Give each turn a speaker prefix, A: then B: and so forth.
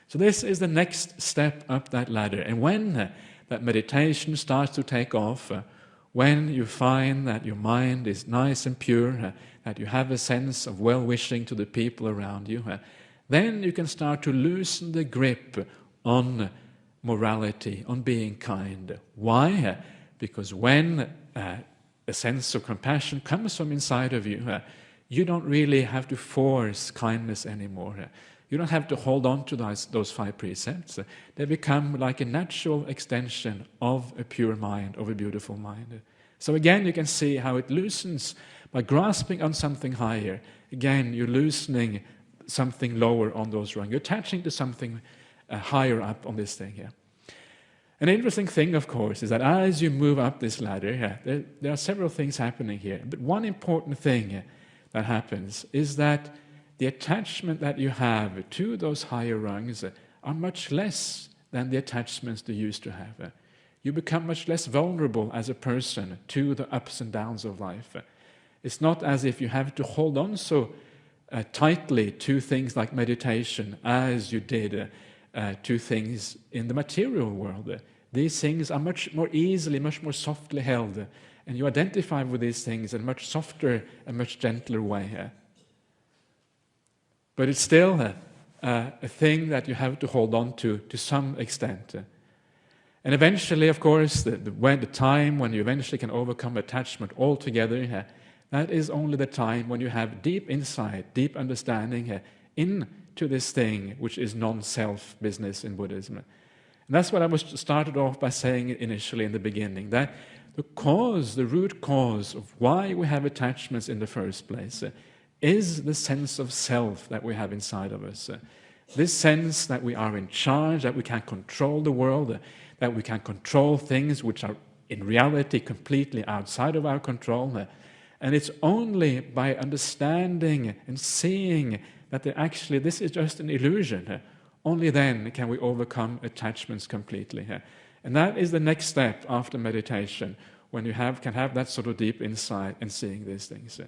A: So this is the next step up that ladder. And when that meditation starts to take off, when you find that your mind is nice and pure, that you have a sense of well-wishing to the people around you, then you can start to loosen the grip on morality, on being kind. Why? Because when a sense of compassion comes from inside of you, you don't really have to force kindness anymore. You don't have to hold on to those 5 precepts. They become like a natural extension of a pure mind, of a beautiful mind. So again, you can see how it loosens by grasping on something higher. Again, you're loosening something lower on those rungs. You're attaching to something higher up on this thing here. An interesting thing, of course, is that as you move up this ladder, there are several things happening here. But one important thing that happens is that the attachment that you have to those higher rungs are much less than the attachments you used to have. You become much less vulnerable as a person to the ups and downs of life. It's not as if you have to hold on so tightly to things like meditation as you did to things in the material world. These things are much more easily, much more softly held, and you identify with these things in a much softer and much gentler way. But it's still a thing that you have to hold on to some extent. And eventually, of course, the time when you eventually can overcome attachment altogether, that is only the time when you have deep insight, deep understanding into this thing which is non-self business in Buddhism. And that's what I was started off by saying initially in the beginning, that the root cause of why we have attachments in the first place is the sense of self that we have inside of us. This sense that we are in charge, that we can control the world, that we can control things which are in reality completely outside of our control. And it's only by understanding and seeing that this is just an illusion. Only then can we overcome attachments completely. And that is the next step after meditation, when you can have that sort of deep insight and seeing these things.